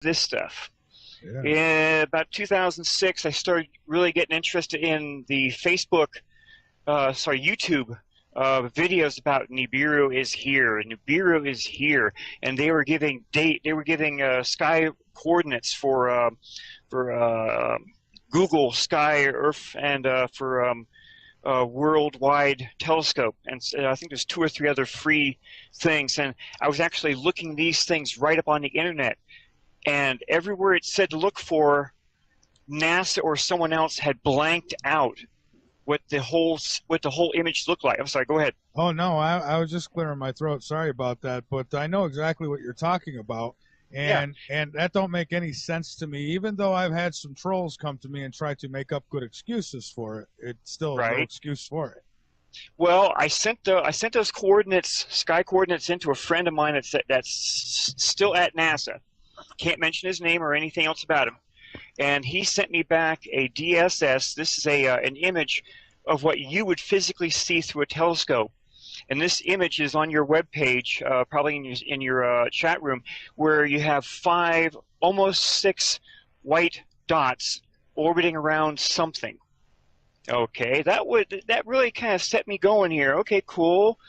this stuff. Yeah. In about 2006, I started really getting interested in the YouTube videos about Nibiru is here. Nibiru is here, and they were giving sky coordinates for Google Sky Earth and for worldwide telescope, and I think there's 2 or 3 other free things. And I was actually looking these things right up on the internet, and everywhere it said to look for, NASA or someone else had blanked out what the whole image looked like. I'm sorry, go ahead. Oh no, I was just clearing my throat. Sorry about that, but I know exactly what you're talking about, Yeah, and that don't make any sense to me. Even though I've had some trolls come to me and try to make up good excuses for it, it's still no right. excuse for it. Well, I sent those coordinates, sky coordinates, into a friend of mine that's still at NASA. Can't mention his name or anything else about him. And he sent me back a DSS. This is an image of what you would physically see through a telescope. And this image is on your webpage, probably in your chat room, where you have 5, almost 6 white dots orbiting around something. Okay, that really kind of set me going here. Okay, cool,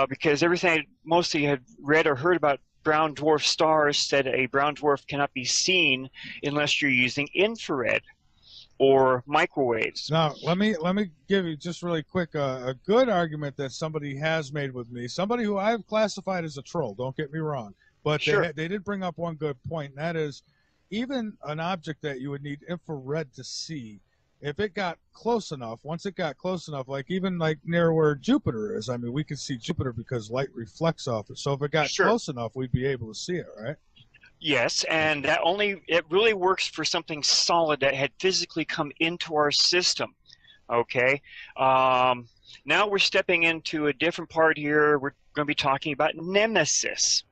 because everything I mostly had read or heard about brown dwarf stars said a brown dwarf cannot be seen unless you're using infrared or microwaves. Now, let me give you just really quick a good argument that somebody has made with me. Somebody who I've classified as a troll. Don't get me wrong, but Sure. they did bring up one good point, and that is even an object that you would need infrared to see, if it got close enough, once it got close enough, like even like near where Jupiter is, I mean, we could see Jupiter because light reflects off it. So if it got Sure. close enough, we'd be able to see it, right? Yes, and it really works for something solid that had physically come into our system. Okay. Now we're stepping into a different part here. We're going to be talking about Nemesis.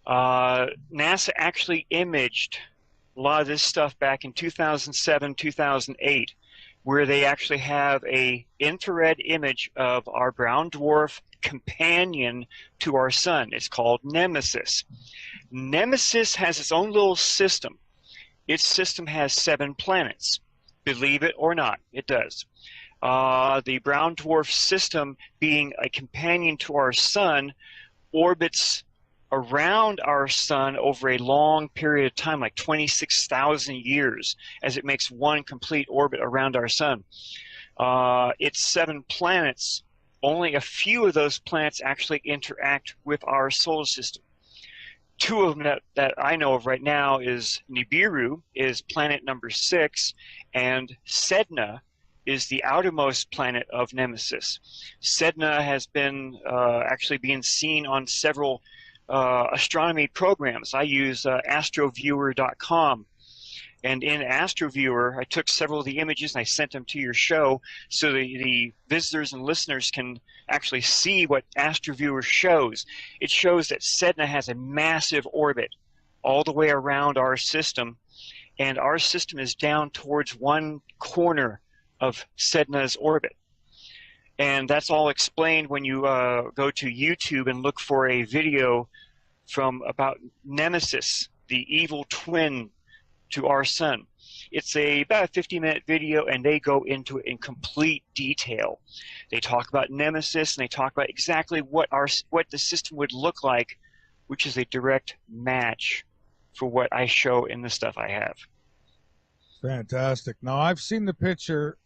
NASA actually imaged a lot of this stuff back in 2007, 2008, where they actually have a infrared image of our brown dwarf companion to our sun. It's called Nemesis. Nemesis has its own little system. Its system has 7 planets. Believe it or not, it does. The brown dwarf system, being a companion to our sun, orbits around our sun over a long period of time, like 26,000 years, as it makes one complete orbit around our sun. Its 7 planets, only a few of those planets actually interact with our solar system. 2 of them that I know of right now is Nibiru, is planet number 6, and Sedna is the outermost planet of Nemesis. Sedna has been actually being seen on several astronomy programs. I use astroviewer.com, and in AstroViewer I took several of the images and I sent them to your show so the visitors and listeners can actually see what AstroViewer shows. It shows that Sedna has a massive orbit all the way around our system, and our system is down towards one corner of Sedna's orbit. And that's all explained when you go to YouTube and look for a video about Nemesis, the evil twin to our sun. It's about a 50-minute video, and they go into it in complete detail. They talk about Nemesis, and they talk about exactly what the system would look like, which is a direct match for what I show in the stuff I have. Fantastic. Now, I've seen the picture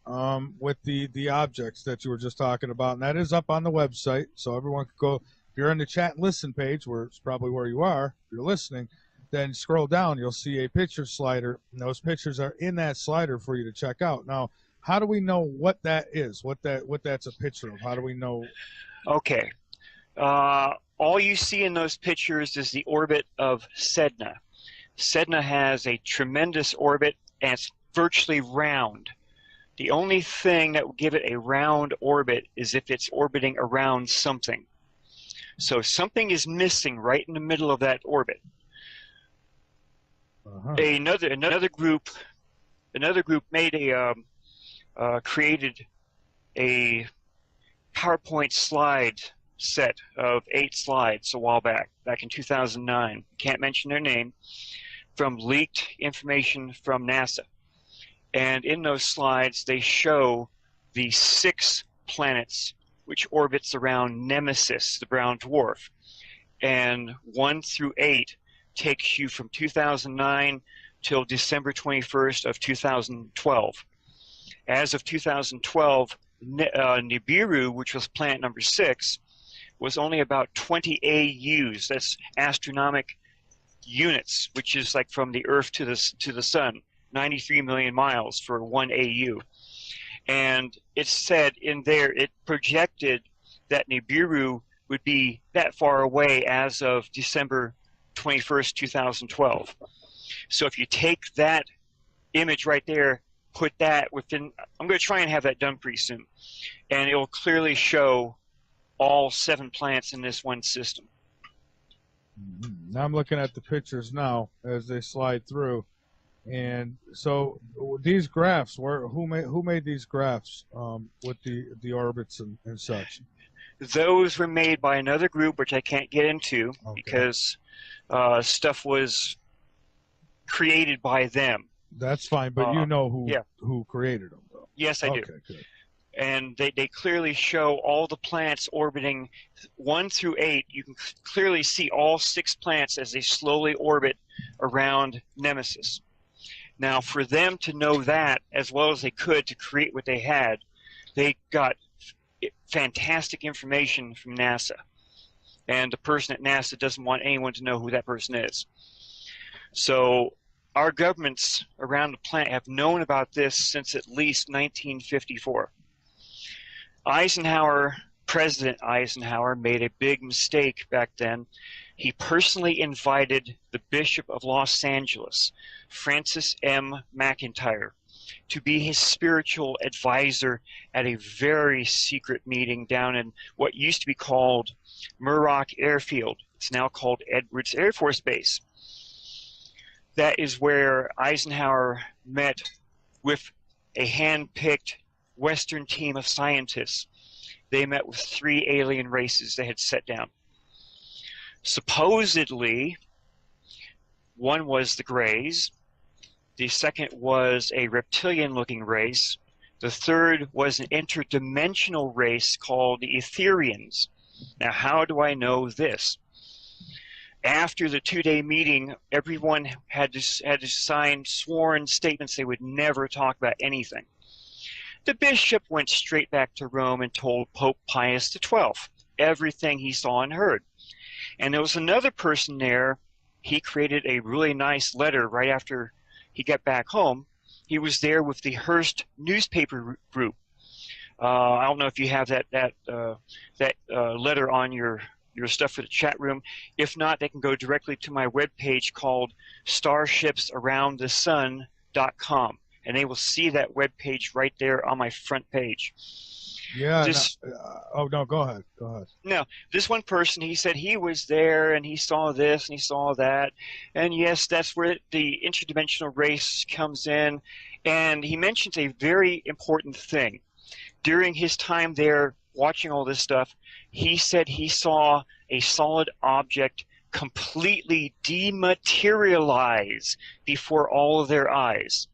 with the objects that you were just talking about, and that is up on the website, so everyone can go. If you're in the chat and listen page, where it's probably where you are, if you're listening, then scroll down. You'll see a picture slider, and those pictures are in that slider for you to check out. Now, how do we know what that is, what that's a picture of? How do we know? Okay. All you see in those pictures is the orbit of Sedna. Sedna has a tremendous orbit, and it's virtually round. The only thing that will give it a round orbit is if it's orbiting around something. So something is missing right in the middle of that orbit. Another group made created a PowerPoint slide set of 8 slides a while back in 2009. Can't mention their name. from leaked information from NASA. And in those slides, they show the 6 planets which orbits around Nemesis, the brown dwarf. And 1 through 8 takes you from 2009 till December 21st of 2012. As of 2012, Nibiru, which was planet number 6, was only about 20 AUs. That's astronomical units, which is like from the Earth to the Sun, 93 million miles for 1 AU. And it said in there, it projected that Nibiru would be that far away as of December 21st, 2012. So if you take that image right there, put that within, I'm going to try and have that done pretty soon, and it will clearly show all 7 planets in this one system. Now I'm looking at the pictures now as they slide through, and so these graphs, who made these graphs with the orbits and such? Those were made by another group, which I can't get into because stuff was created by them. That's fine, but you know who created them, though. Yes, I do. Okay, good. And they clearly show all the planets orbiting 1 through 8. You can clearly see all 6 planets as they slowly orbit around Nemesis. Now, for them to know that as well as they could to create what they had, they got fantastic information from NASA. And the person at NASA doesn't want anyone to know who that person is. So our governments around the planet have known about this since at least 1954. President Eisenhower made a big mistake back then. He personally invited the Bishop of Los Angeles, Francis M. McIntyre, to be his spiritual advisor at a very secret meeting down in what used to be called Muroc Airfield. It's now called Edwards Air Force Base. That is where Eisenhower met with a hand-picked Western team of scientists. They met with 3 alien races they had set down. Supposedly, one was the Greys, the second was a reptilian-looking race, the third was an interdimensional race called the Etherians. Now, how do I know this? After the 2-day meeting, everyone had to sign sworn statements they would never talk about anything. The bishop went straight back to Rome and told Pope Pius XII everything he saw and heard. And there was another person there. He created a really nice letter right after he got back home. He was there with the Hearst newspaper group. I don't know if you have that letter on your stuff for the chat room. If not, they can go directly to my webpage called starshipsaroundthesun.com, and they will see that webpage right there on my front page. Yeah. Oh no, go ahead. No, this one person, he said he was there and he saw this and he saw that, and yes, that's where the interdimensional race comes in. And he mentions a very important thing. During his time there watching all this stuff, he said he saw a solid object completely dematerialize before all of their eyes.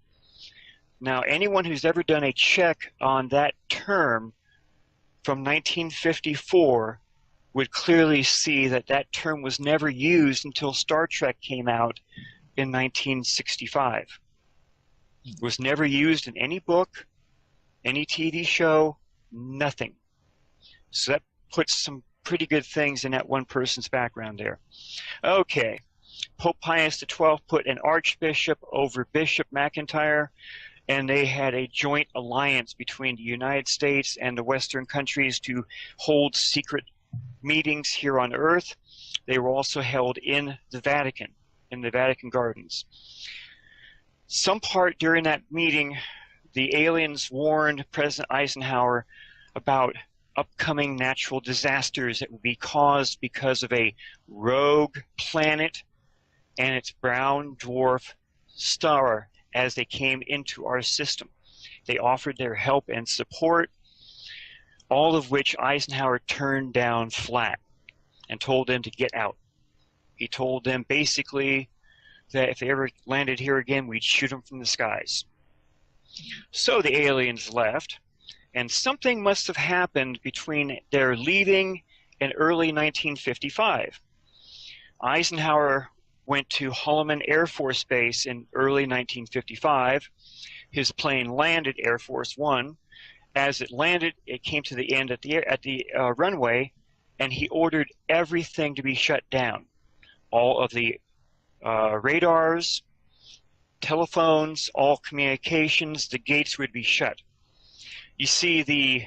Now, anyone who's ever done a check on that term from 1954 would clearly see that that term was never used until Star Trek came out in 1965. It was never used in any book, any TV show, nothing. So that puts some pretty good things in that one person's background there. Okay, Pope Pius XII put an archbishop over Bishop McIntyre, and they had a joint alliance between the United States and the Western countries to hold secret meetings here on Earth. They were also held in the Vatican Gardens. Some part during that meeting, the aliens warned President Eisenhower about upcoming natural disasters that would be caused because of a rogue planet and its brown dwarf star as they came into our system. They offered their help and support, all of which Eisenhower turned down flat and told them to get out. He told them basically that if they ever landed here again, we'd shoot them from the skies. So the aliens left, and something must have happened between their leaving and early 1955. Eisenhower went to Holloman Air Force Base in early 1955. His plane landed Air Force One. As it landed, it came to the end at the runway, and he ordered everything to be shut down. All of the radars, telephones, all communications, the gates would be shut. You see, the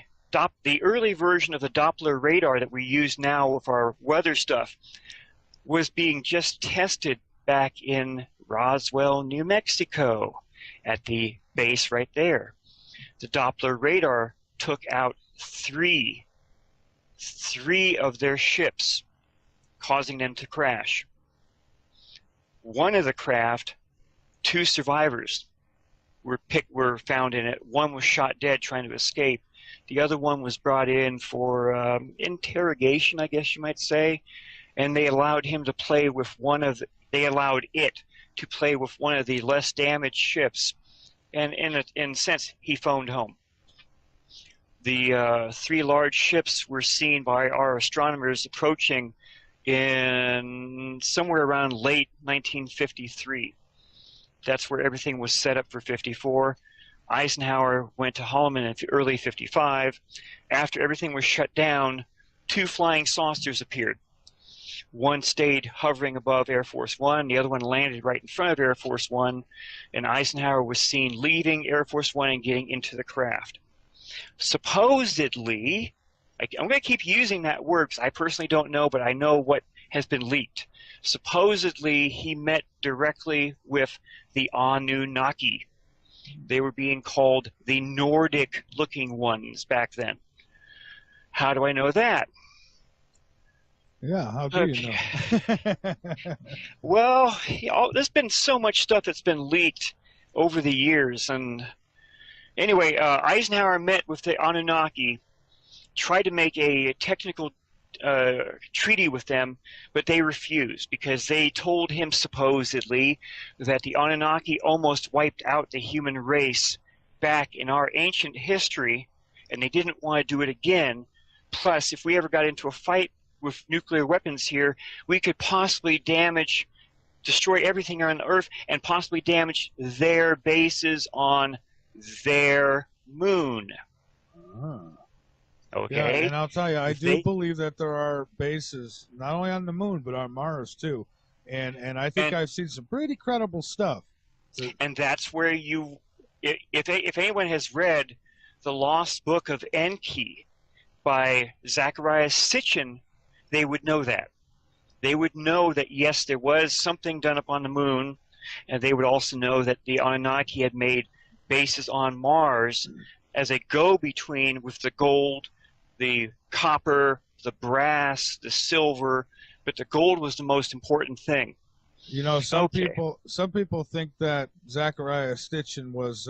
early version of the Doppler radar that we use now with our weather stuff was being just tested back in Roswell, New Mexico, at the base right there. The Doppler radar took out three of their ships, causing them to crash. One of the craft, 2 survivors were found in it. One was shot dead trying to escape. The other one was brought in for interrogation, I guess you might say, and they allowed him to play with they allowed it to play with one of the less damaged ships, and in a sense, he phoned home. The 3 large ships were seen by our astronomers approaching in somewhere around late 1953. That's where everything was set up for 54. Eisenhower went to Holloman in early 55. After everything was shut down, 2 flying saucers appeared. One stayed hovering above Air Force One. The other one landed right in front of Air Force One, and Eisenhower was seen leaving Air Force One and getting into the craft. Supposedly, I'm going to keep using that word because I personally don't know, but I know what has been leaked. Supposedly, he met directly with the Anunnaki. They were being called the Nordic-looking ones back then. How do I know that? Yeah, how do you know? Well, there's been so much stuff that's been leaked over the years. And anyway, Eisenhower met with the Anunnaki, tried to make a technical treaty with them, but they refused because they told him supposedly that the Anunnaki almost wiped out the human race back in our ancient history, and they didn't want to do it again. Plus, if we ever got into a fight with nuclear weapons here, we could possibly destroy everything on Earth and possibly damage their bases on their moon. Okay. Yeah, and I'll tell you, I do believe that there are bases not only on the moon but on Mars too, and I think I've seen some pretty credible stuff. And that's where if anyone has read The Lost Book of Enki by Zecharia Sitchin, they would know that. They would know that, yes, there was something done up on the moon, and they would also know that the Anunnaki had made bases on Mars as a go-between with the gold, the copper, the brass, the silver, but the gold was the most important thing. You know, some people think that Zecharia Sitchin was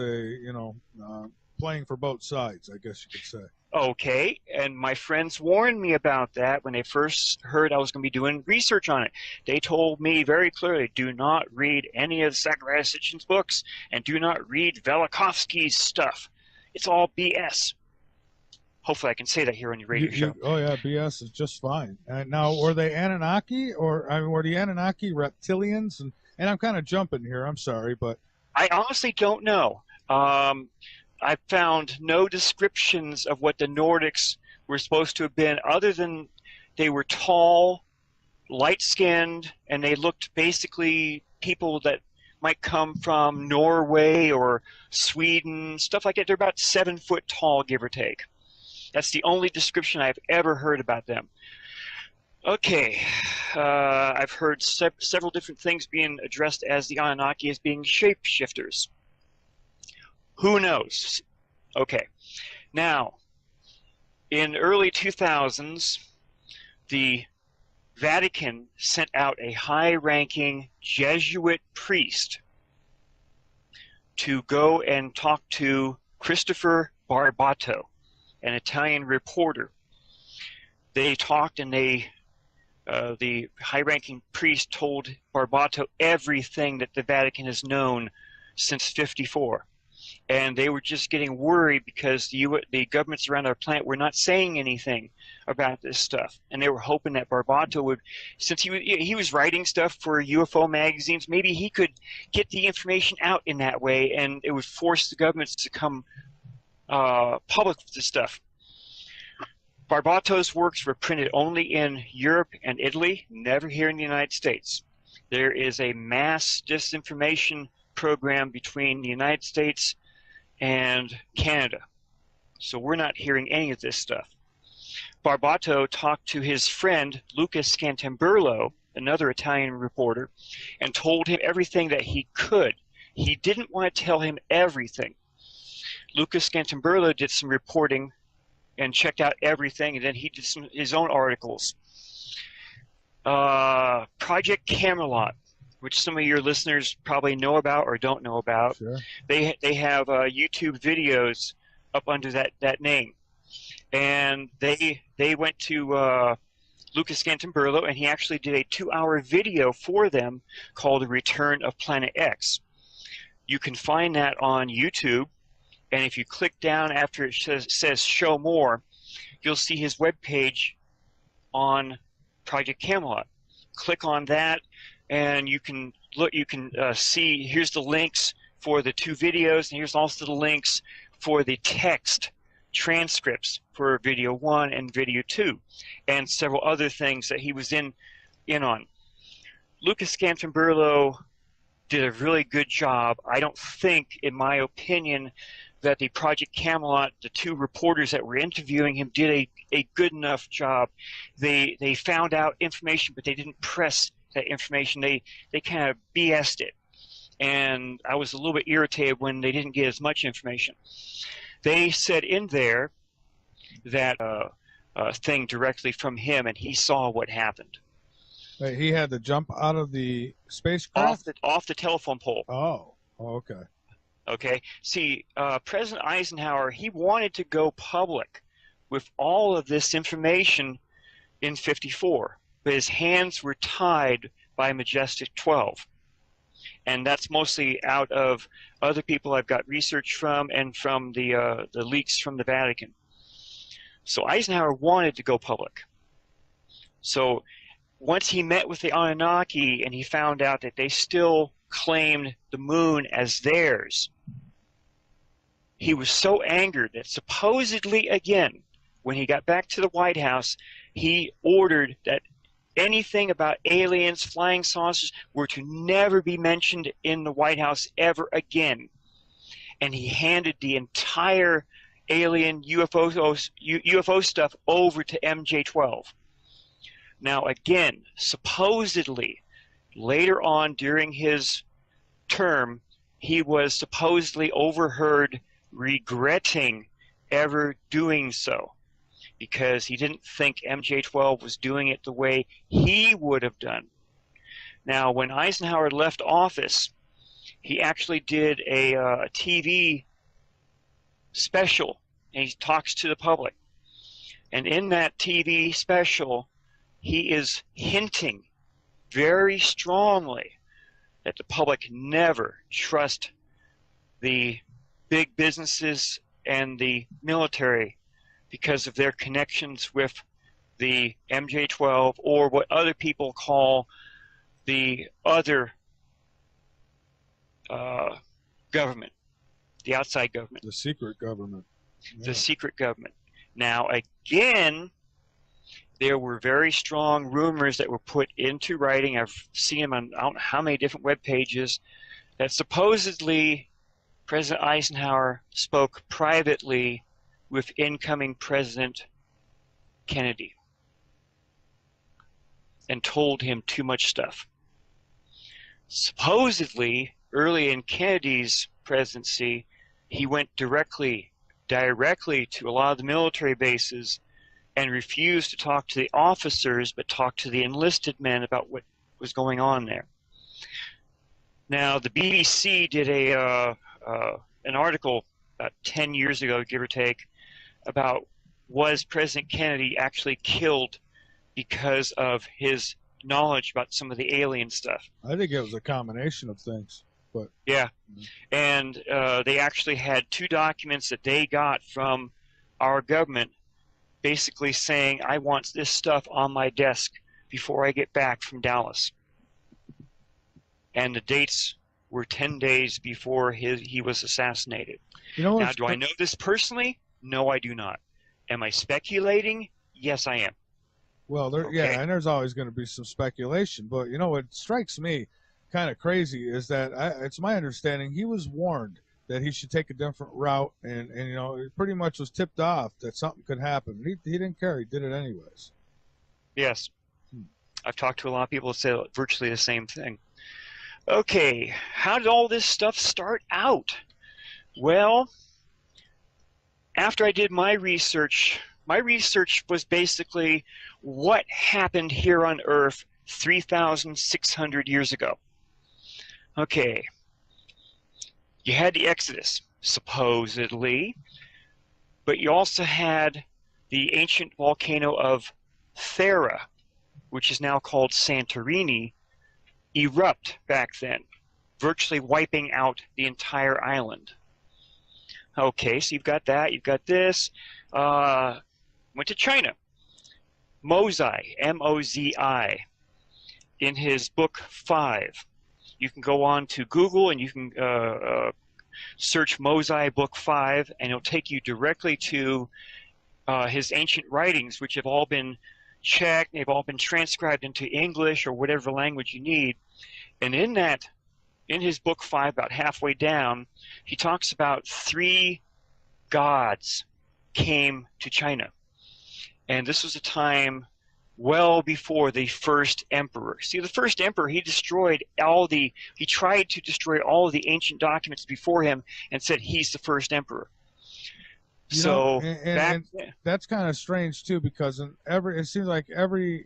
playing for both sides, I guess you could say. Okay, and my friends warned me about that when they first heard I was going to be doing research on it. They told me very clearly, do not read any of Zecharia Sitchin's books, and do not read Velikovsky's stuff. It's all BS. Hopefully I can say that here on your radio show. Oh, yeah, BS is just fine. Now, were they Anunnaki, or were the Anunnaki reptilians? And I'm kind of jumping here, I'm sorry, but... I honestly don't know. I found no descriptions of what the Nordics were supposed to have been, other than they were tall, light-skinned, and they looked basically people that might come from Norway or Sweden, stuff like that. They're about 7 foot tall, give or take. That's the only description I've ever heard about them. Okay, I've heard several different things being addressed as the Anunnaki as being shapeshifters. Who knows? Okay. Now, in early 2000s, the Vatican sent out a high-ranking Jesuit priest to go and talk to Christopher Barbato, an Italian reporter. They talked and they the high-ranking priest told Barbato everything that the Vatican has known since '54. And they were just getting worried because the governments around our planet were not saying anything about this stuff. And they were hoping that Barbato would, since he was writing stuff for UFO magazines, maybe he could get the information out in that way, and it would force the governments to come public with this stuff. Barbato's works were printed only in Europe and Italy, never here in the United States. There is a mass disinformation program between the United States and Canada. So we're not hearing any of this stuff. Barbato talked to his friend Lucas Scantamburlo, another Italian reporter, and told him everything that he could. He didn't want to tell him everything. Lucas Scantamburlo did some reporting and checked out everything, and then he did his own articles. Project Camelot, which some of your listeners probably know about or don't know about. Sure. They have YouTube videos up under that name, and they went to Lucas Scantamburlo, and he actually did a 2-hour video for them called "The Return of Planet X." You can find that on YouTube, and if you click down after it says "Show More," you'll see his webpage on Project Camelot. Click on that, and you can look. You can see. Here's the links for the 2 videos, and here's also the links for the text transcripts for video 1 and video 2, and several other things that he was in on. Lucas Scantamburlo did a really good job. I don't think, in my opinion, that the Project Camelot, the 2 reporters that were interviewing him, did a good enough job. They found out information, but they didn't press that information. They kind of BS'd it. And I was a little bit irritated when they didn't get as much information. They said in there that thing directly from him, and he saw what happened. Wait, he had to jump out of the spacecraft? Off the telephone pole. Oh, okay. Okay. See, President Eisenhower, he wanted to go public with all of this information in '54, but his hands were tied by Majestic 12. And that's mostly out of other people I've got research from, and from the leaks from the Vatican. So Eisenhower wanted to go public. So once he met with the Anunnaki and he found out that they still claimed the moon as theirs, he was so angered that supposedly, again, when he got back to the White House, he ordered that anything about aliens, flying saucers, were to never be mentioned in the White House ever again. And he handed the entire alien UFO stuff over to MJ-12. Now, again, supposedly, later on during his term, he was supposedly overheard regretting ever doing so, because he didn't think MJ-12 was doing it the way he would have done. Now, when Eisenhower left office, he actually did a TV special, and he talks to the public. And in that TV special, he is hinting very strongly that the public never trust the big businesses and the military because of their connections with the MJ-12, or what other people call the other government, the outside government. The secret government. Yeah. The secret government. Now, again, there were very strong rumors that were put into writing. I've seen them on I don't know how many different web pages, that supposedly President Eisenhower spoke privately with incoming President Kennedy and told him too much stuff. Supposedly, early in Kennedy's presidency, he went directly to a lot of the military bases and refused to talk to the officers, but talked to the enlisted men about what was going on there. Now, the BBC did an article about 10 years ago, give or take, about was President Kennedy actually killed because of his knowledge about some of the alien stuff. I think it was a combination of things, but Yeah, and they actually had 2 documents that they got from our government basically saying, I want this stuff on my desk before I get back from Dallas. And the dates were 10 days before he was assassinated. you know Now, what's do I know this personally? No, I do not. Am I speculating? Yes, I am. well, there, Okay. yeah, and there's always going to be some speculation, but you know what strikes me kind of crazy is that it's my understanding he was warned that he should take a different route, and you know, it pretty much was tipped off that something could happen. He didn't care. He did it anyways. Yes. I've talked to a lot of people that say virtually the same thing. Okay, how did all this stuff start out? Well, after I did my research was basically what happened here on Earth 3,600 years ago. Okay, you had the Exodus, supposedly, but you also had the ancient volcano of Thera, which is now called Santorini, erupt back then, virtually wiping out the entire island. Okay, so you've got that, you've got this. Went to China. Mozai, M-O-Z-I, in his book 5. You can go on to Google and you can search Mozai book 5, and it'll take you directly to his ancient writings, which have all been checked, they've all been transcribed into English or whatever language you need. And in his book 5, about halfway down, he talks about 3 gods came to China. And this was a time well before the first emperor. See, the first emperor, he tried to destroy all of the ancient documents before him and said he's the first emperor. You So know, and that's kind of strange too, because it seems like every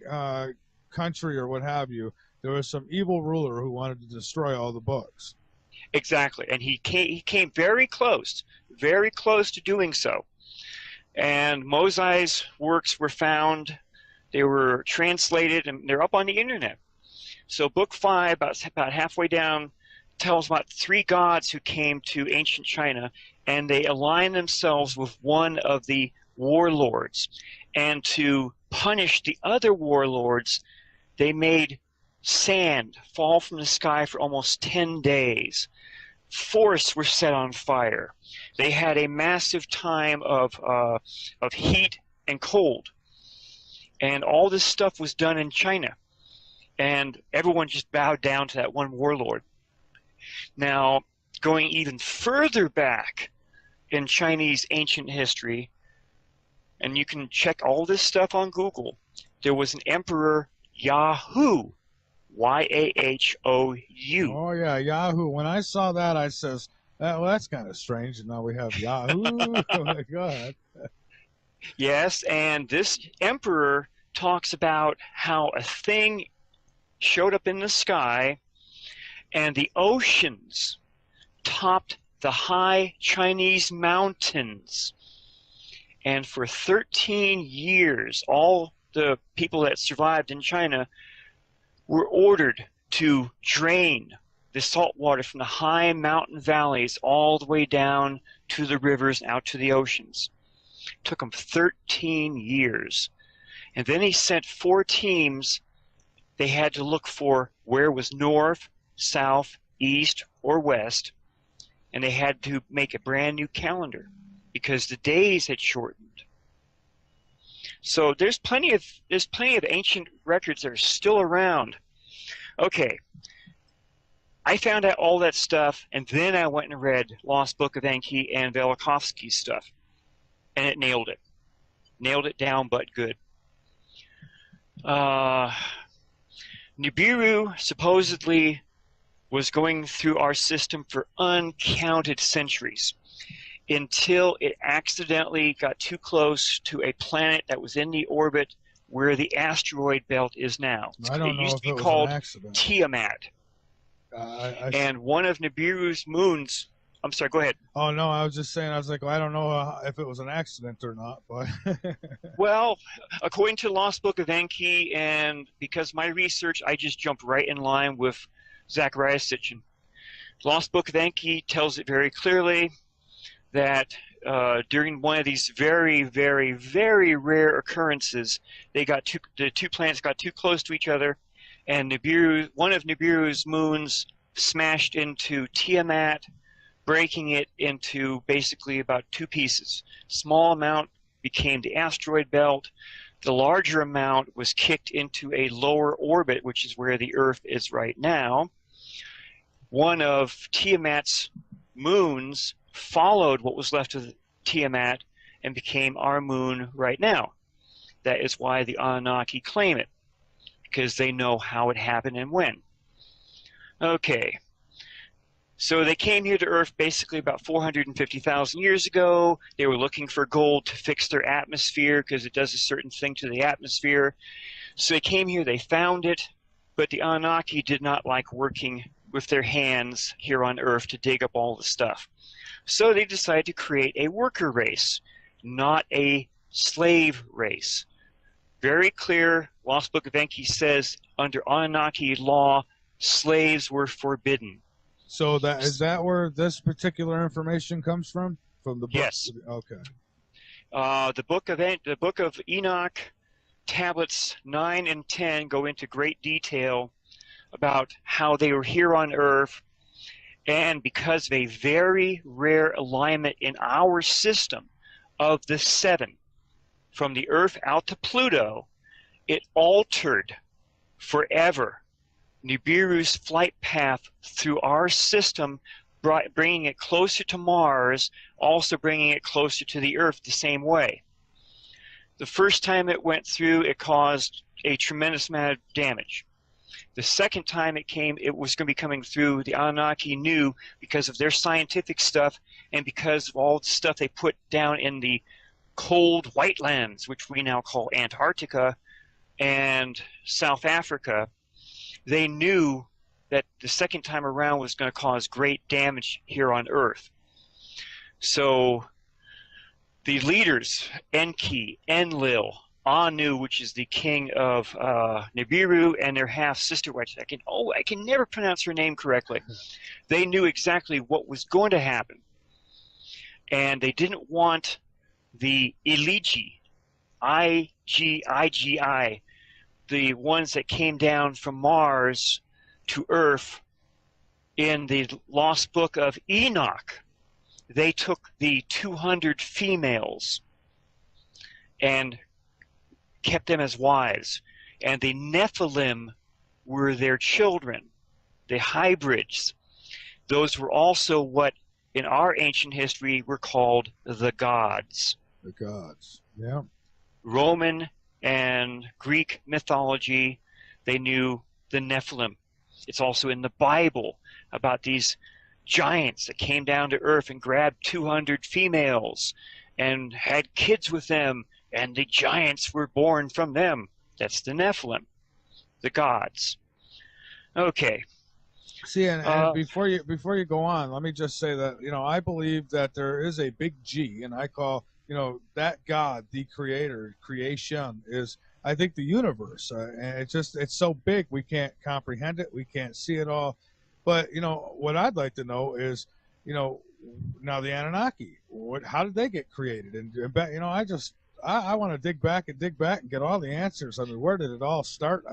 country or what have you, there was some evil ruler who wanted to destroy all the books. exactly, and he came very close to doing so. And Mozai's works were found, they were translated, and they're up on the internet. So book 5, about halfway down, tells about 3 gods who came to ancient China, and they aligned themselves with one of the warlords. And to punish the other warlords, they made sand fall from the sky for almost 10 days. Forests were set on fire. They had a massive time of heat and cold. And all this stuff was done in China. And everyone just bowed down to that one warlord. Now, going even further back in Chinese ancient history, and you can check all this stuff on Google, there was an emperor, Yahoo, Y-A-H-O-U. Oh yeah, Yahoo. When I saw that, I says, well, that's kind of strange. And now we have Yahoo. Oh my God. Yes, and this emperor talks about how a thing showed up in the sky and the oceans topped the high Chinese mountains. And for 13 years, all the people that survived in China were ordered to drain the salt water from the high mountain valleys all the way down to the rivers and out to the oceans. It took them 13 years. And then he sent 4 teams. They had to look for where was north, south, east, or west. And they had to make a brand new calendar because the days had shortened. So there's plenty of ancient records that are still around. Okay, I found out all that stuff, and then I went and read Lost Book of Enki and Velikovsky's stuff, and it nailed it. Nailed it down, but good. Nibiru supposedly was going through our system for uncounted centuries until it accidentally got too close to a planet that was in the orbit where the asteroid belt is now. It used to be called Tiamat. And one of Nibiru's moons I'm sorry, go ahead. Oh no, I was just saying. I was like, well, I don't know if it was an accident or not, but Well, according to the Lost Book of Enki, and because my research, I just jumped right in line with Zacharias Sitchin. Lost Book of Enki tells it very clearly that during one of these very, very, very rare occurrences, the two planets got too close to each other, and one of Nibiru's moons smashed into Tiamat, breaking it into basically about two pieces. Small amount became the asteroid belt. The larger amount was kicked into a lower orbit, which is where the Earth is right now. One of Tiamat's moons followed what was left of Tiamat and became our moon right now. That is why the Anunnaki claim it, because they know how it happened and when. Okay. So they came here to Earth basically about 450,000 years ago. They were looking for gold to fix their atmosphere because it does a certain thing to the atmosphere. So they came here, they found it, but the Anunnaki did not like working with their hands here on Earth to dig up all the stuff. So they decided to create a worker race, not a slave race. Very clear, Lost Book of Enki says under Anunnaki law, slaves were forbidden. So is that where this particular information comes from? From the book? Yes. Okay. The book of Enoch, tablets 9 and 10 go into great detail about how they were here on Earth, and because of a very rare alignment in our system of the 7, from the Earth out to Pluto, it altered forever Nibiru's flight path through our system, bringing it closer to Mars, also bringing it closer to the Earth the same way. The first time it went through, it caused a tremendous amount of damage. The second time it came, it was going to be coming through. The Anunnaki knew, because of their scientific stuff and because of all the stuff they put down in the cold white lands, which we now call Antarctica and South Africa, they knew that the second time around was going to cause great damage here on Earth. So the leaders, Enki, Enlil, Anu, which is the king of Nibiru, and their half-sister, which I can never pronounce her name correctly. They knew exactly what was going to happen. And they didn't want the Iligi, I-G-I-G-I, the ones that came down from Mars to Earth. In the Lost Book of Enoch, they took the 200 females and kept them as wives. And the Nephilim were their children, the hybrids. Those were also what in our ancient history were called the gods. The gods, yeah. Roman and Greek mythology, they knew the Nephilim. It's also in the Bible about these giants that came down to Earth and grabbed 200 females and had kids with them, and the giants were born from them. That's the Nephilim, the gods. Okay. See, and before you go on, let me just say that I believe that there is a big G, and I call that God, the creator, creation is, I think, the universe, and it's so big we can't comprehend it, we can't see it all. But what I'd like to know is, now the Anunnaki, how did they get created? And I want to dig back and get all the answers. I mean, where did it all start?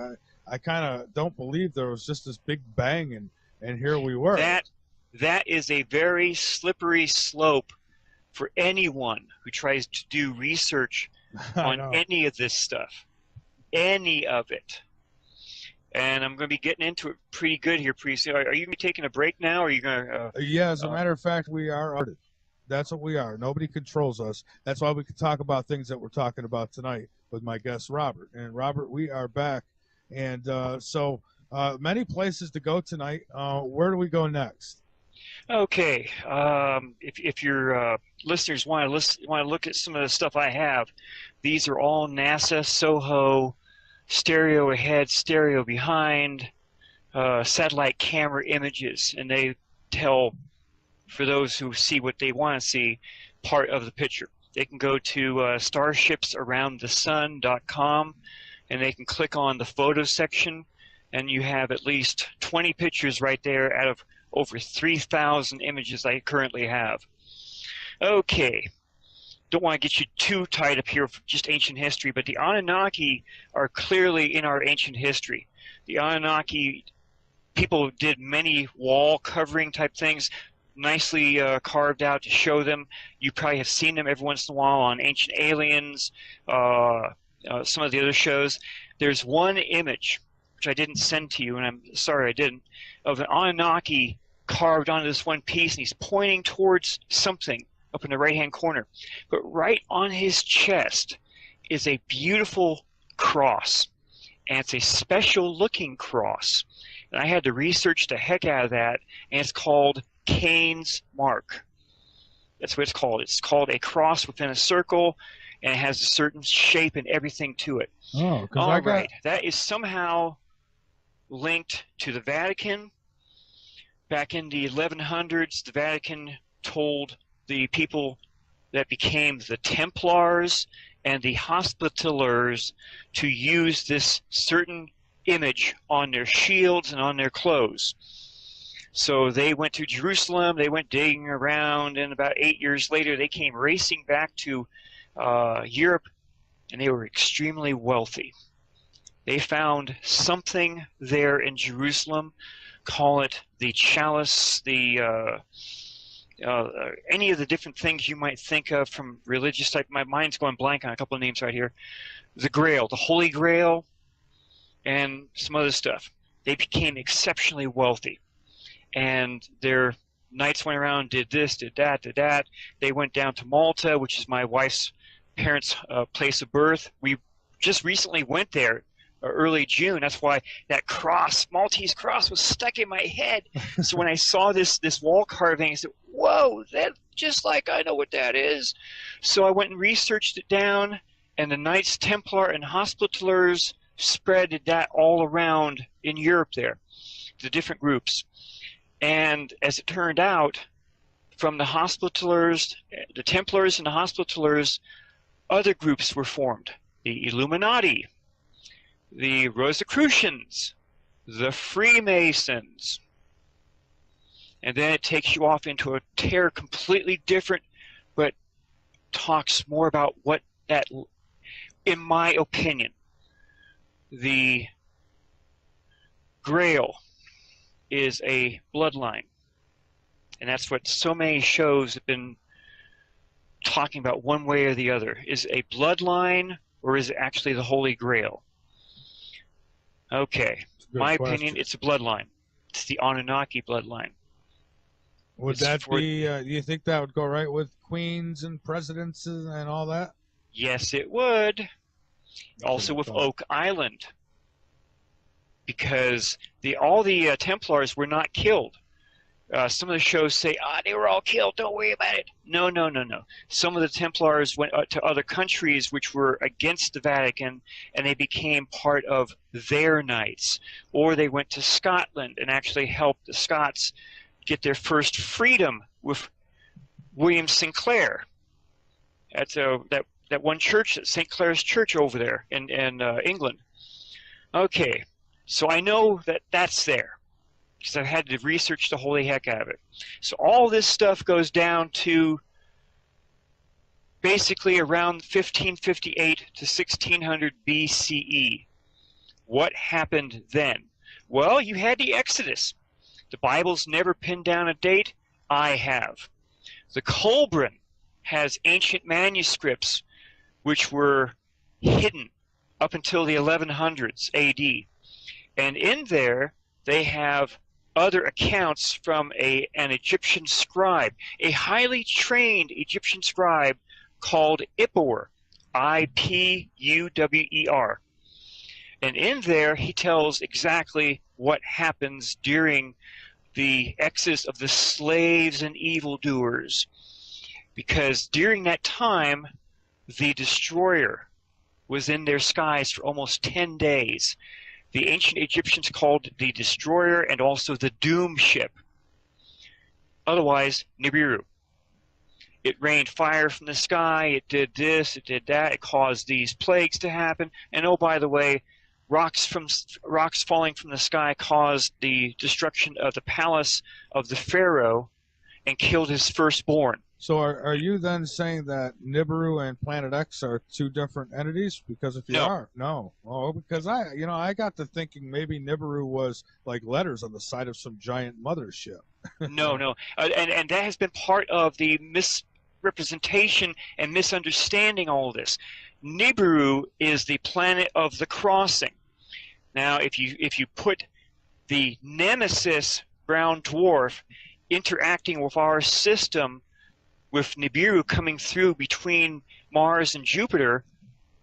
I kind of don't believe there was just this big bang and here we were. That is a very slippery slope for anyone who tries to do research on any of this stuff, any of it. And I'm going to be getting into it pretty good here pretty soon. Are you going to be taking a break now, or are you going to? Yeah, as a matter of fact, we are artists. That's what we are. Nobody controls us. That's why we can talk about things that we're talking about tonight with my guest, Robert. And Robert, we are back. And so many places to go tonight. Where do we go next? Okay. If your listeners want to look at some of the stuff I have, these are all NASA SOHO stereo ahead, stereo behind, satellite camera images, and they tell for those who see what they want to see, part of the picture. They can go to starshipsaroundthesun.com, and they can click on the photo section, and you have at least 20 pictures right there out of over 3,000 images I currently have. Okay, don't want to get you too tied up here for just ancient history, but the Anunnaki are clearly in our ancient history. The Anunnaki, people did many wall covering type things, nicely carved out to show them. You probably have seen them every once in a while on Ancient Aliens, some of the other shows. There's one image, which I didn't send to you, and I'm sorry I didn't, of an Anunnaki carved onto this one piece, and he's pointing towards something up in the right-hand corner. But right on his chest is a beautiful cross, and it's a special-looking cross. And I had to research the heck out of that, and it's called Cain's Mark. That's what it's called. It's called a cross within a circle, and it has a certain shape and everything to it. Oh, all right. That is somehow linked to the Vatican. Back in the 1100s, the Vatican told the people that became the Templars and the Hospitallers to use this certain image on their shields and on their clothes. So they went to Jerusalem, they went digging around, and about 8 years later they came racing back to Europe, and they were extremely wealthy. They found something there in Jerusalem, call it the chalice, the any of the different things you might think of from religious type. My mind's going blank on a couple of names right here. The Grail, the Holy Grail, and some other stuff. They became exceptionally wealthy, and their knights went around, did this, did that, did that. They went down to Malta, which is my wife's parents' place of birth. We just recently went there early June. That's why that cross, Maltese cross, was stuck in my head. So when I saw this wall carving, I said, whoa, that just like I know what that is. So I went and researched it down, and the Knights Templar and Hospitallers spread that all around in Europe there, the different groups. And as it turned out, from the Hospitallers, the Templars and the Hospitallers, other groups were formed. The Illuminati, the Rosicrucians, the Freemasons. And then it takes you off into a tear completely different, but talks more about what that, in my opinion, the Grail is a bloodline. And that's what so many shows have been talking about, one way or the other. Is it a bloodline, or is it actually the Holy Grail? Okay, my opinion, it's a bloodline. It's the Anunnaki bloodline. Would that be, do you think that would go right with queens and presidents and all that? Yes, it would. Also with Oak Island. Because all the Templars were not killed. Some of the shows say, they were all killed, don't worry about it. No, no, no, no. Some of the Templars went to other countries which were against the Vatican, and they became part of their knights. Or they went to Scotland and actually helped the Scots get their first freedom with William Sinclair. That's that one church, St. Clair's Church over there in England. Okay, so I know that that's there, because I've had to research the holy heck out of it. So all this stuff goes down to basically around 1558 to 1600 BCE. What happened then? Well, you had the Exodus. The Bible's never pinned down a date. I have. The Kolbrin has ancient manuscripts which were hidden up until the 1100s AD. And in there, they have other accounts from an Egyptian scribe, a highly trained Egyptian scribe called Ipuwer, I-P-U-W-E-R. And in there, he tells exactly what happens during the exodus of the slaves and evildoers. Because during that time, the destroyer was in their skies for almost 10 days. The ancient Egyptians called the destroyer and also the doom ship. Otherwise, Nibiru. It rained fire from the sky, it did this, it did that, it caused these plagues to happen, and oh, by the way, rocks falling from the sky caused the destruction of the palace of the pharaoh and killed his firstborn. So are you then saying that Nibiru and Planet X are two different entities? Because if you No. are, no. Oh, because I got to thinking maybe Nibiru was like letters on the side of some giant mothership. No, no. And that has been part of the misrepresentation and misunderstanding all of this. Nibiru is the planet of the crossing. Now, if you put the nemesis brown dwarf interacting with our system, with Nibiru coming through between Mars and Jupiter,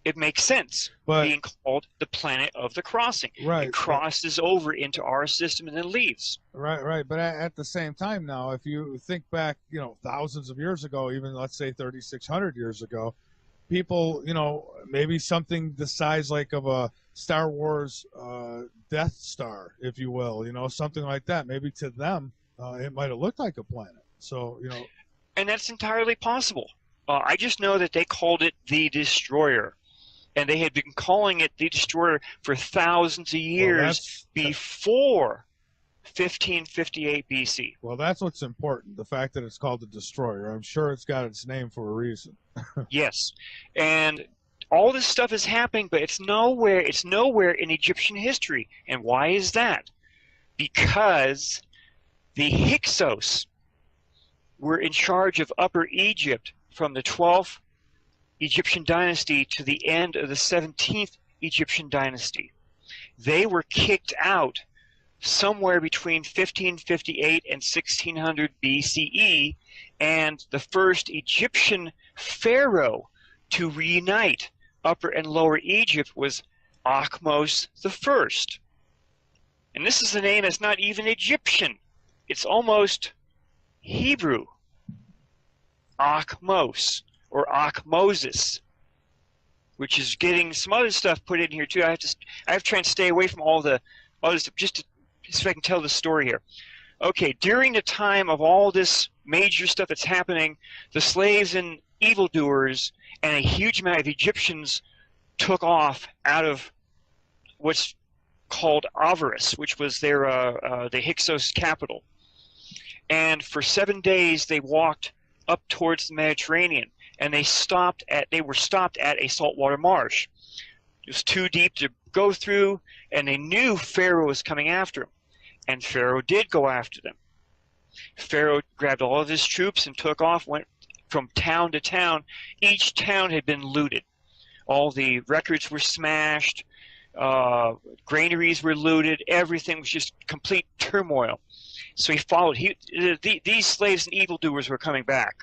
it makes sense, being called the planet of the crossing. Right. It crosses over into our system and then leaves. Right. But at the same time now, if you think back, thousands of years ago, even let's say 3,600 years ago, people, maybe something the size like of a Star Wars Death Star, if you will, something like that. Maybe to them, it might have looked like a planet. So, And that's entirely possible. I just know that they called it the Destroyer. And they had been calling it the Destroyer for thousands of years before 1558 BC. Well, that's what's important, the fact that it's called the Destroyer. I'm sure it's got its name for a reason. Yes. And all this stuff is happening, but it's nowhere in Egyptian history. And why is that? Because the Hyksos were in charge of Upper Egypt from the 12th Egyptian dynasty to the end of the 17th Egyptian dynasty. They were kicked out somewhere between 1558 and 1600 BCE, and the first Egyptian pharaoh to reunite Upper and Lower Egypt was Akhmos I. And this is a name that's not even Egyptian. It's almost Hebrew. Akhmos, or Akhmosis, which is getting some other stuff put in here too. I have to try and stay away from all the other stuff just so I can tell the story here. Okay, during the time of all this major stuff that's happening, the slaves and evildoers and a huge amount of Egyptians took off out of what's called Avaris, which was their the Hyksos capital. And for 7 days they walked up towards the Mediterranean, and they were stopped at a saltwater marsh. It was too deep to go through, and they knew Pharaoh was coming after them. And Pharaoh did go after them. Pharaoh grabbed all of his troops and took off, went from town to town. Each town had been looted. All the records were smashed, granaries were looted, everything was just complete turmoil. So he followed. These slaves and evildoers were coming back.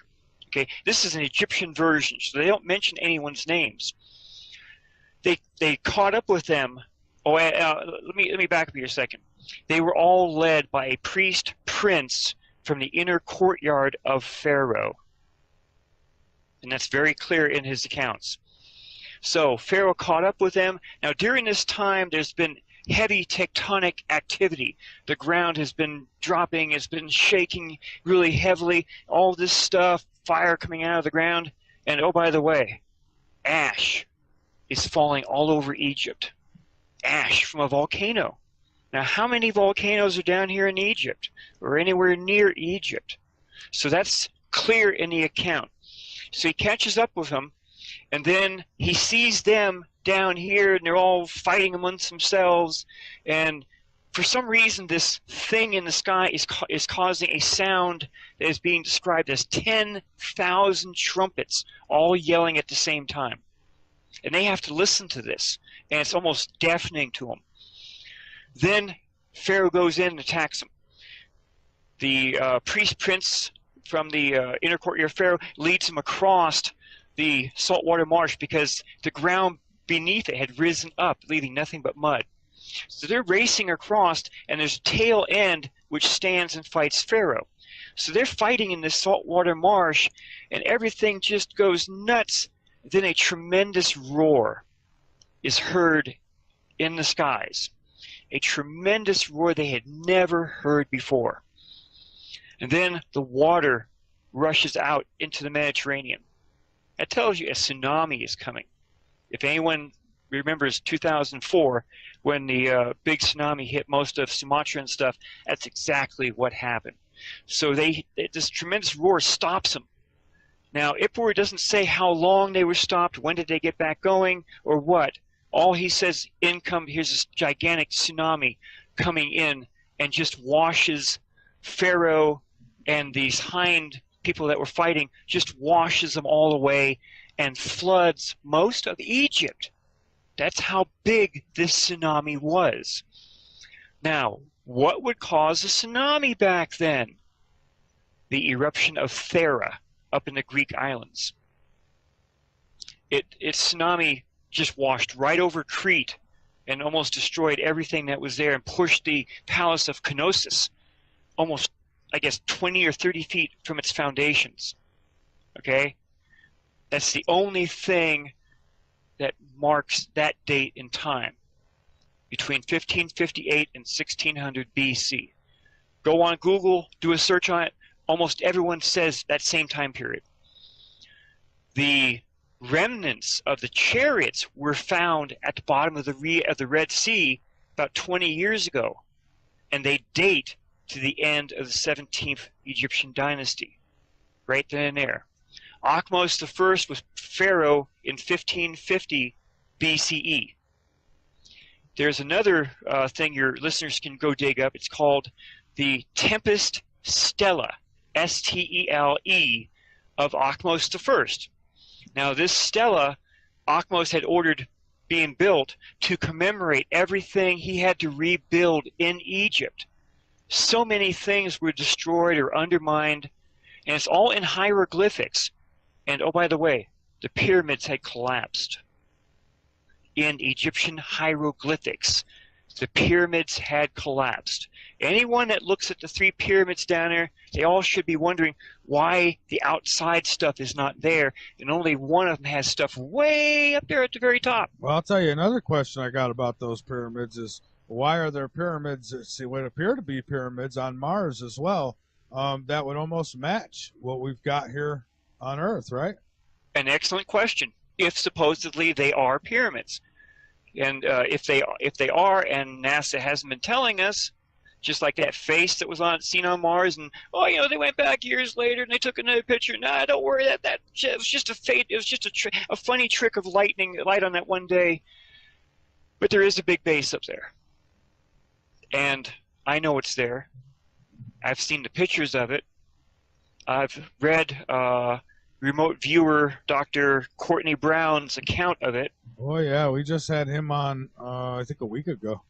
Okay, this is an Egyptian version, so they don't mention anyone's names. They caught up with them. Let me back up here a second. They were all led by a priest prince from the inner courtyard of Pharaoh, and that's very clear in his accounts. So Pharaoh caught up with them. Now during this time, there's been heavy tectonic activity. The ground has been dropping, it's been shaking really heavily, all this stuff, fire coming out of the ground, and oh, by the way, ash is falling all over Egypt. Ash from a volcano. Now, how many volcanoes are down here in Egypt or anywhere near Egypt? So that's clear in the account. So he catches up with them, and then he sees them down here, and they're all fighting amongst themselves, and for some reason this thing in the sky is causing a sound that is being described as 10,000 trumpets all yelling at the same time. And they have to listen to this, and it's almost deafening to them. Then Pharaoh goes in and attacks them. The priest prince from the inner courtyard of Pharaoh leads him across the saltwater marsh because the ground beneath it had risen up, leaving nothing but mud. So they're racing across, and there's a tail end which stands and fights Pharaoh. So they're fighting in this saltwater marsh, and everything just goes nuts. Then a tremendous roar is heard in the skies. A tremendous roar they had never heard before. And then the water rushes out into the Mediterranean. That tells you a tsunami is coming. If anyone remembers 2004, when the big tsunami hit most of Sumatra and stuff, that's exactly what happened. So this tremendous roar stops them. Now, IPROR doesn't say how long they were stopped, when did they get back going, or what. All he says, here's this gigantic tsunami coming in and just washes Pharaoh and these hind people that were fighting, just washes them all away and floods most of Egypt. That's how big this tsunami was. Now, what would cause a tsunami back then? The eruption of Thera up in the Greek islands. Its tsunami just washed right over Crete and almost destroyed everything that was there and pushed the palace of Knossos almost, I guess, 20 or 30 feet from its foundations. Okay? That's the only thing that marks that date in time, between 1558 and 1600 BC. Go on Google, do a search on it. Almost everyone says that same time period. The remnants of the chariots were found at the bottom of the Red Sea about 20 years ago, and they date to the end of the 17th Egyptian dynasty, right then and there. Akhmos I was pharaoh in 1550 BCE. There's another thing your listeners can go dig up. It's called the Tempest Stele, S-T-E-L-E, of Akhmos I. Now, this stela, Akhmos had ordered being built to commemorate everything he had to rebuild in Egypt. So many things were destroyed or undermined, and it's all in hieroglyphics. And oh, by the way, the pyramids had collapsed. In Egyptian hieroglyphics, the pyramids had collapsed. Anyone that looks at the three pyramids down there, they all should be wondering why the outside stuff is not there, and only one of them has stuff way up there at the very top. Well, I'll tell you another question I got about those pyramids is, why are there pyramids, what appear to be pyramids on Mars as well, that would almost match what we've got here on Earth, right? An excellent question. If supposedly they are pyramids. And if they are, and NASA hasn't been telling us, just like that face that was seen on Mars, and they went back years later and they took another picture. Nah, don't worry, that it was just a fate. It was just a funny trick of light on that one day. But there is a big base up there, and I know it's there. I've seen the pictures of it. I've read remote viewer Dr. Courtney Brown's account of it. Oh yeah, we just had him on I think a week ago.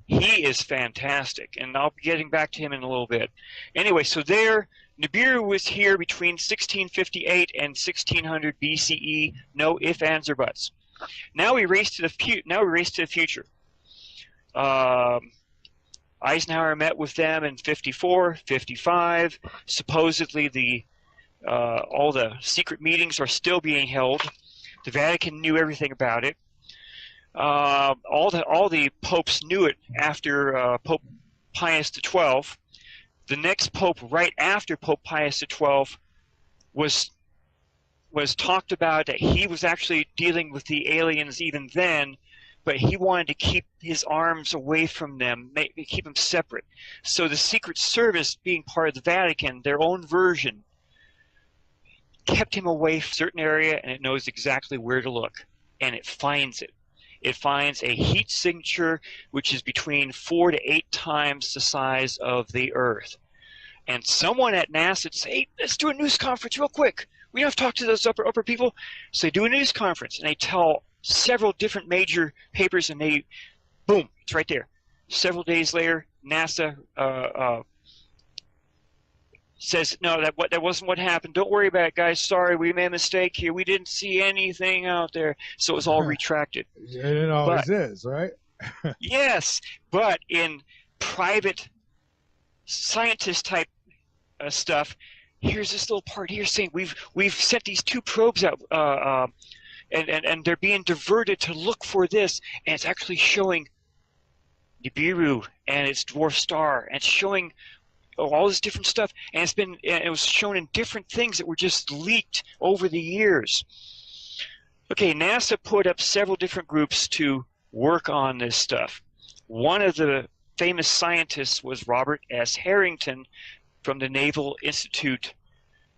He is fantastic, and I'll be getting back to him in a little bit. Anyway, so Nibiru was here between 1658 and 1600 BCE. No ifs, ands, or buts. Now we race to the future. Eisenhower met with them in 54, 55. Supposedly all the secret meetings are still being held. The Vatican knew everything about it. All the popes knew it after Pope Pius XII. The next pope right after Pope Pius XII was talked about that he was actually dealing with the aliens even then, but he wanted to keep his arms away from them, keep them separate. So the Secret Service, being part of the Vatican, their own version, kept him away from a certain area, and it knows exactly where to look, and it finds it. It finds a heat signature which is between 4 to 8 times the size of the Earth. And someone at NASA says, hey, let's do a news conference real quick. We have to talk to those upper people. So they do a news conference, and they tell several different major papers, and boom, it's right there. Several days later, NASA says, no, that wasn't what happened. Don't worry about it, guys. Sorry, we made a mistake here. We didn't see anything out there. So it was all retracted. It always is, right? Yes, but in private scientist type stuff, here's this little part here saying we've sent these 2 probes out, and they're being diverted to look for this, and it's actually showing Nibiru and its dwarf star, and it's showing all this different stuff, and it was shown in different things that were just leaked over the years. Okay, NASA put up several different groups to work on this stuff. One of the famous scientists was Robert S. Harrington from the Naval Institute,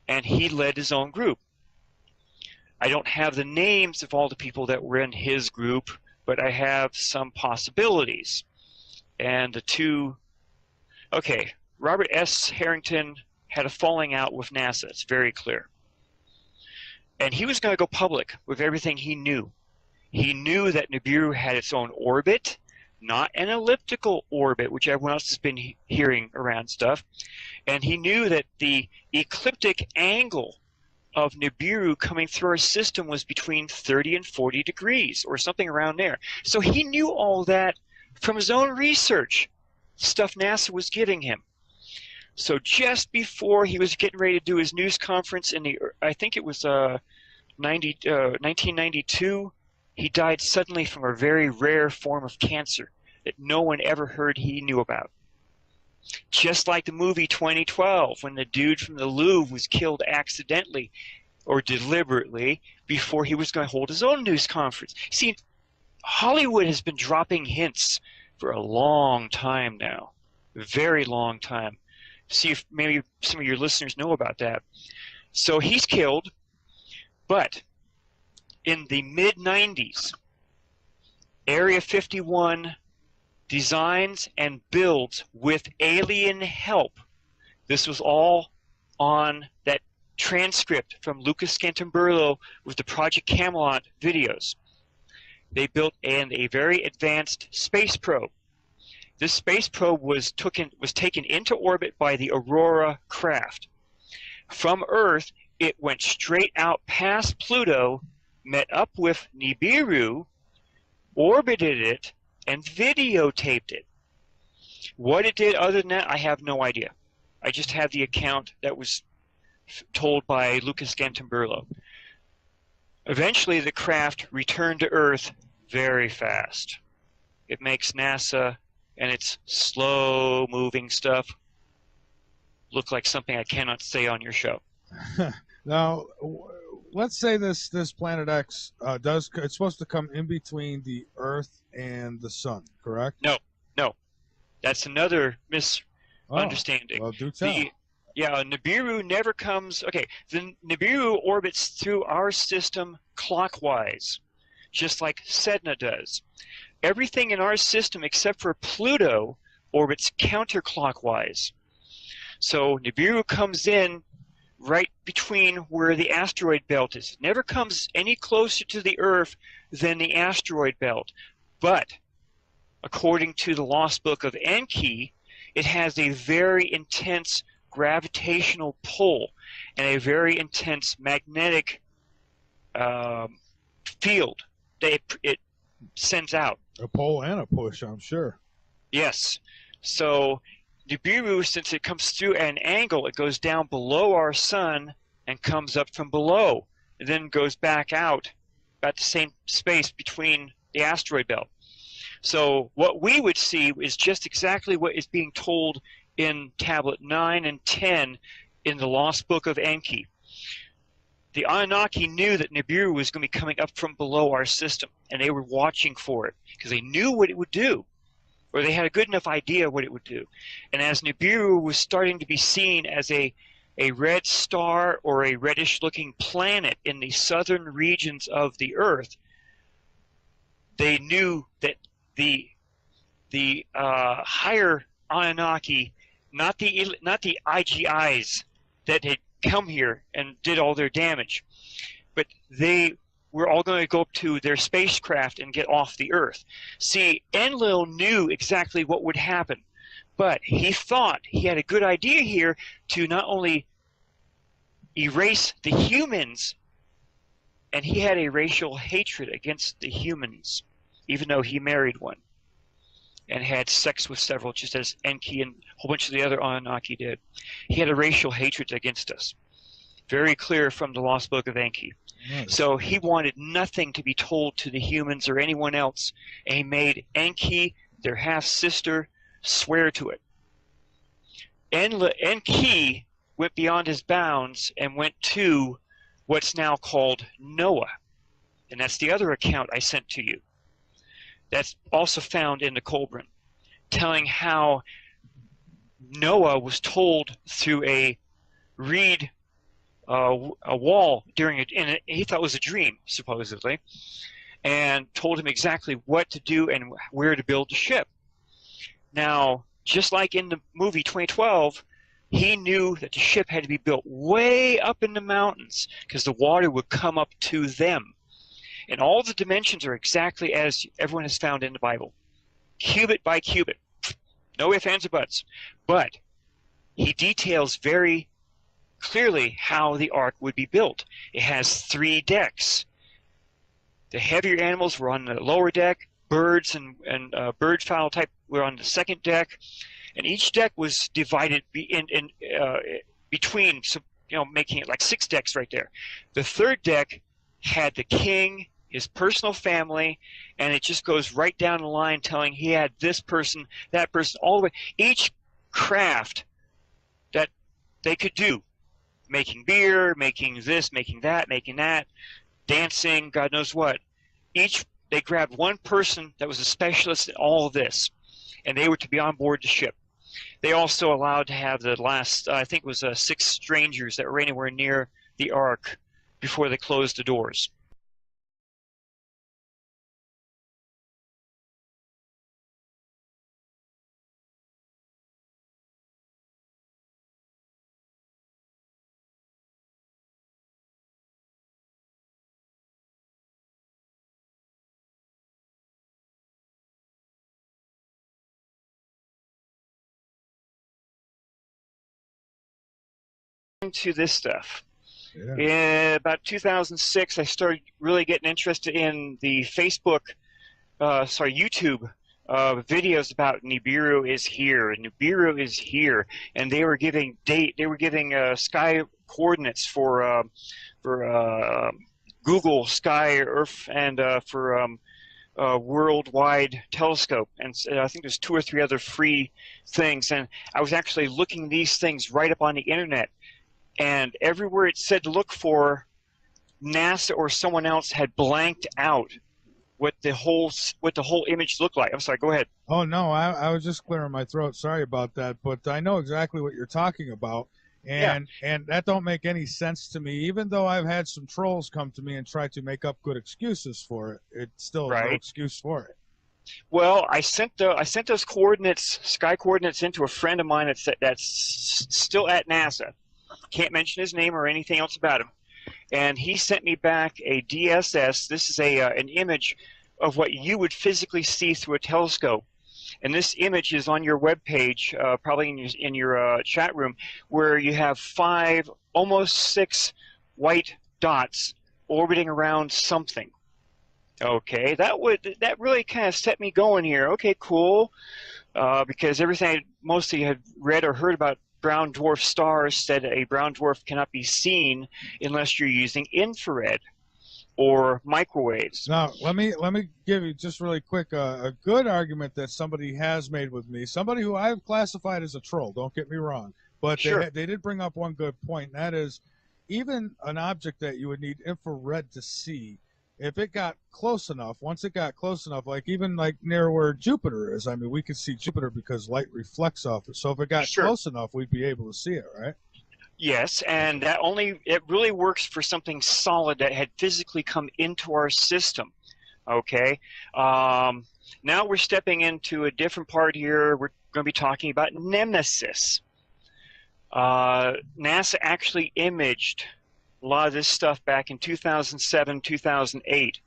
and he led his own group. I don't have the names of all the people that were in his group, but I have some possibilities. And the two, okay, Robert S. Harrington had a falling out with NASA. It's very clear. And he was going to go public with everything he knew. He knew that Nibiru had its own orbit, not an elliptical orbit, which everyone else has been hearing around stuff. And he knew that the ecliptic angle of Nibiru coming through our system was between 30 and 40 degrees, or something around there. So he knew all that from his own research, stuff NASA was giving him. So just before he was getting ready to do his news conference in the, I think it was 1992, he died suddenly from a very rare form of cancer that no one ever heard he knew about. Just like the movie 2012, when the dude from the Louvre was killed accidentally or deliberately before he was going to hold his own news conference. See, Hollywood has been dropping hints for a long time now, a very long time. See if maybe some of your listeners know about that. So he's killed, but in the mid-90s, Area 51 designs and builds with alien help. This was all on that transcript from Lucas Scantamburlo with the Project Camelot videos. They built a very advanced space probe. This space probe was taken into orbit by the Aurora craft. From Earth, it went straight out past Pluto, met up with Nibiru, orbited it, and videotaped it. What it did other than that, I have no idea. I just have the account that was told by Lucas Scantamburlo. Eventually, the craft returned to Earth very fast. It makes NASA and its slow-moving stuff look like something I cannot say on your show. Now, let's say this Planet X it's supposed to come in between the Earth and the Sun, correct? No. That's another misunderstanding. Oh, well, do tell. Nibiru never comes. Okay, the Nibiru orbits through our system clockwise, just like Sedna does. Everything in our system except for Pluto orbits counterclockwise. So Nibiru comes in right between where the asteroid belt is. It never comes any closer to the Earth than the asteroid belt. But according to the Lost Book of Enki, it has a very intense gravitational pull and a very intense magnetic field that it sends out. A pull and a push, I'm sure. Yes. So Nibiru, since it comes through at an angle, it goes down below our sun and comes up from below, and then goes back out about the same space between the asteroid belt. So what we would see is just exactly what is being told in Tablet 9 and 10 in the Lost Book of Enki. The Anunnaki knew that Nibiru was going to be coming up from below our system, and they were watching for it because they knew what it would do, or they had a good enough idea what it would do. And as Nibiru was starting to be seen as a red star or a reddish-looking planet in the southern regions of the Earth, they knew that the higher Anunnaki, not the IGIs that had come here and did all their damage, but they were all going to go up to their spacecraft and get off the Earth. See, Enlil knew exactly what would happen, but he thought he had a good idea here to not only erase the humans, and he had a racial hatred against the humans, even though he married one and had sex with several, just as Enki and a whole bunch of the other Anunnaki did. He had a racial hatred against us. Very clear from the Lost Book of Enki. Nice. So he wanted nothing to be told to the humans or anyone else, and he made Enki, their half-sister, swear to it. Enki went beyond his bounds and went to what's now called Noah. And that's the other account I sent to you. That's also found in the Colburn, telling how Noah was told through a reed, a wall during and he thought it was a dream, supposedly, and told him exactly what to do and where to build the ship. Now, just like in the movie 2012, he knew that the ship had to be built way up in the mountains because the water would come up to them. And all the dimensions are exactly as everyone has found in the Bible, cubit by cubit. No ifs, ands, or buts. But he details very clearly how the ark would be built. It has 3 decks. The heavier animals were on the lower deck. Birds and bird fowl type were on the second deck. And each deck was divided between, so, making it like 6 decks right there. The third deck had the king, his personal family, and it just goes right down the line telling he had this person, that person, all the way. Each craft that they could do, making beer, making this, making that, dancing, God knows what. They grabbed one person that was a specialist in all of this, and they were to be on board the ship. They also allowed to have the last, I think it was 6 strangers that were anywhere near the ark before they closed the doors. Into this stuff. Yeah. In about 2006, I started really getting interested in the YouTube videos about Nibiru is here. Nibiru is here, and they were giving sky coordinates for Google Sky Earth and for worldwide telescope, and I think there's 2 or 3 other free things. And I was actually looking these things right up on the internet. And everywhere it said to look for, NASA or someone else had blanked out what the whole image looked like. I'm sorry, go ahead. Oh no, I was just clearing my throat. Sorry about that, but I know exactly what you're talking about, and that don't make any sense to me. Even though I've had some trolls come to me and try to make up good excuses for it, it's still no excuse for it. Well, I sent those coordinates, sky coordinates, into a friend of mine that's still at NASA. Can't mention his name or anything else about him. And he sent me back a DSS. This is an image of what you would physically see through a telescope. And this image is on your webpage, probably in your chat room, where you have 5, almost 6 white dots orbiting around something. Okay, that really kind of set me going here. Okay, cool, because everything I mostly had read or heard about brown dwarf stars said a brown dwarf cannot be seen unless you're using infrared or microwaves. Now, let me give you just really quick a good argument that somebody has made with me. Somebody who I've classified as a troll. Don't get me wrong, but they did bring up one good point, and that is even an object that you would need infrared to see. If it got close enough, once it got close enough, like even like near where Jupiter is, I mean, we could see Jupiter because light reflects off it. So if it got close enough, we'd be able to see it, right? Yes, and it really works for something solid that had physically come into our system. Okay, now we're stepping into a different part here. We're going to be talking about Nemesis. NASA actually imaged a lot of this stuff back in 2007, 2008,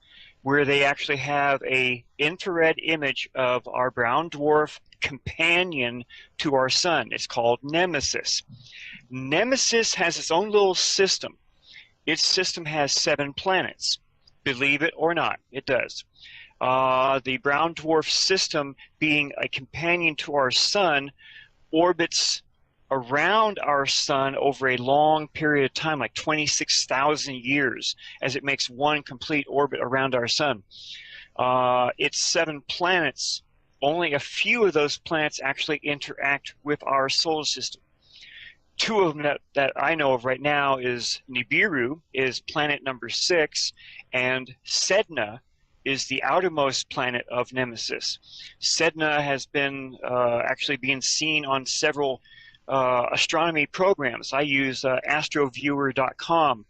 where they actually have a infrared image of our brown dwarf companion to our sun. It's called Nemesis. Nemesis has its own little system. Its system has 7 planets. Believe it or not, it does. The brown dwarf system, being a companion to our sun, orbits around our sun over a long period of time, like 26,000 years, as it makes one complete orbit around our sun. Its 7 planets, only a few of those planets actually interact with our solar system. two of them that I know of right now is Nibiru is planet number 6, and Sedna is the outermost planet of Nemesis. Sedna has been actually being seen on several astronomy programs. I use astroviewer.com.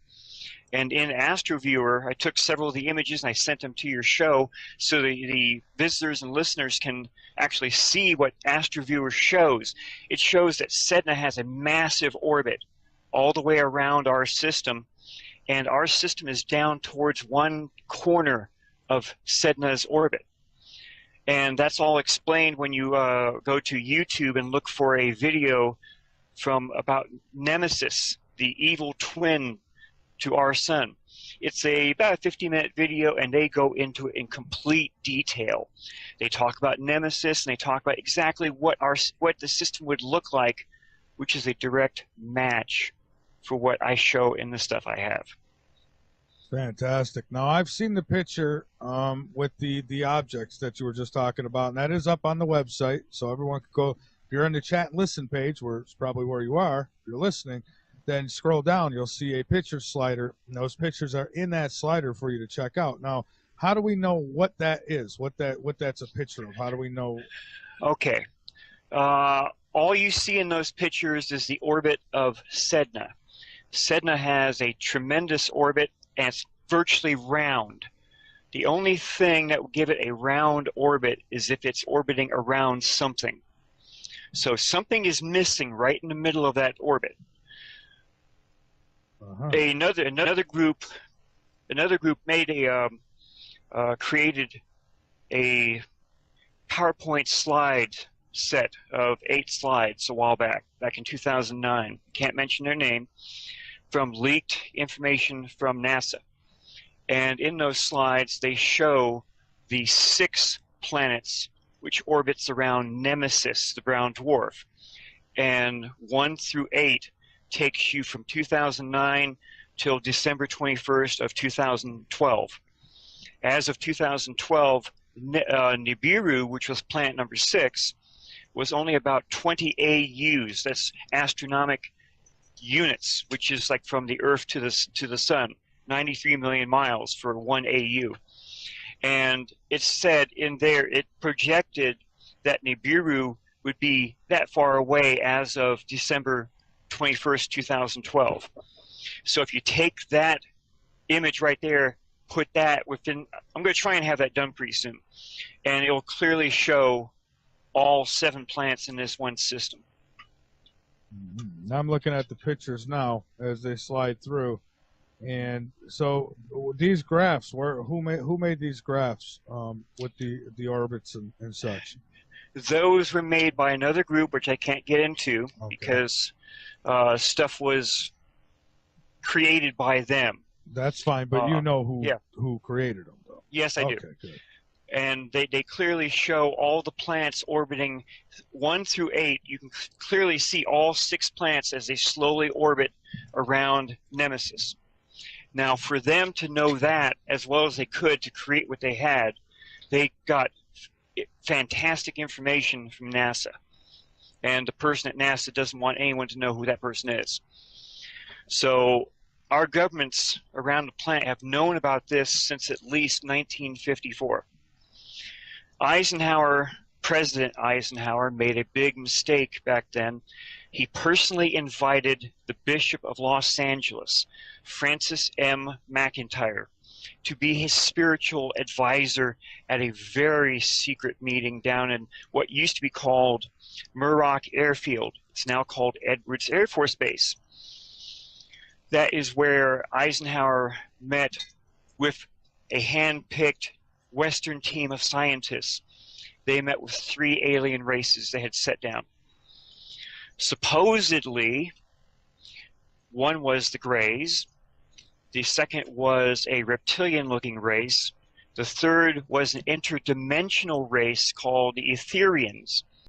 And in AstroViewer, I took several of the images and I sent them to your show so the visitors and listeners can actually see what AstroViewer shows. It shows that Sedna has a massive orbit all the way around our system, and our system is down towards one corner of Sedna's orbit. And that's all explained when you go to YouTube and look for a video about Nemesis, the evil twin to our sun. It's about a 50-minute video, and they go into it in complete detail. They talk about Nemesis, and they talk about exactly what the system would look like, which is a direct match for what I show in the stuff I have. Fantastic. Now, I've seen the picture with the objects that you were just talking about, and that is up on the website, so everyone can go. If you're in the chat and listen page, where it's probably where you are, if you're listening, then scroll down, you'll see a picture slider, and those pictures are in that slider for you to check out. Now, how do we know what that is, what that's a picture of? How do we know? Okay. All you see in those pictures is the orbit of Sedna. Sedna has a tremendous orbit, and it's virtually round. The only thing that will give it a round orbit is if it's orbiting around something. So something is missing right in the middle of that orbit. Another group made created a PowerPoint slide set of 8 slides a while back in 2009. Can't mention their name, from leaked information from NASA. And in those slides, they show the 6 planets which orbits around Nemesis, the brown dwarf. And 1 through 8 takes you from 2009 till December 21st of 2012. As of 2012, Nibiru, which was planet number 6, was only about 20 AUs. That's astronomic units, which is like from the Earth to the Sun, 93 million miles for 1 AU. And it said in there, it projected that Nibiru would be that far away as of December 21st, 2012. So if you take that image right there, put that within, I'm going to try and have that done pretty soon, and it will clearly show all 7 planets in this one system. I'm looking at the pictures now as they slide through, and so these graphs, who made these graphs with the orbits and such? Those were made by another group, which I can't get into because stuff was created by them. That's fine, but you know who created them, though. Yes, I do. Okay, good. And they clearly show all the planets orbiting 1 through 8. You can clearly see all 6 planets as they slowly orbit around Nemesis. Now, for them to know that as well as they could to create what they had, they got fantastic information from NASA. And the person at NASA doesn't want anyone to know who that person is. So our governments around the planet have known about this since at least 1954. President Eisenhower made a big mistake back then. He personally invited the Bishop of Los Angeles, Francis M. McIntyre, to be his spiritual advisor at a very secret meeting down in what used to be called Muroc Airfield. It's now called Edwards Air Force Base. That is where Eisenhower met with a hand-picked Western team of scientists. They met with 3 alien races they had set down. Supposedly, one was the Greys, the second was a reptilian-looking race, the third was an interdimensional race called the Etherians.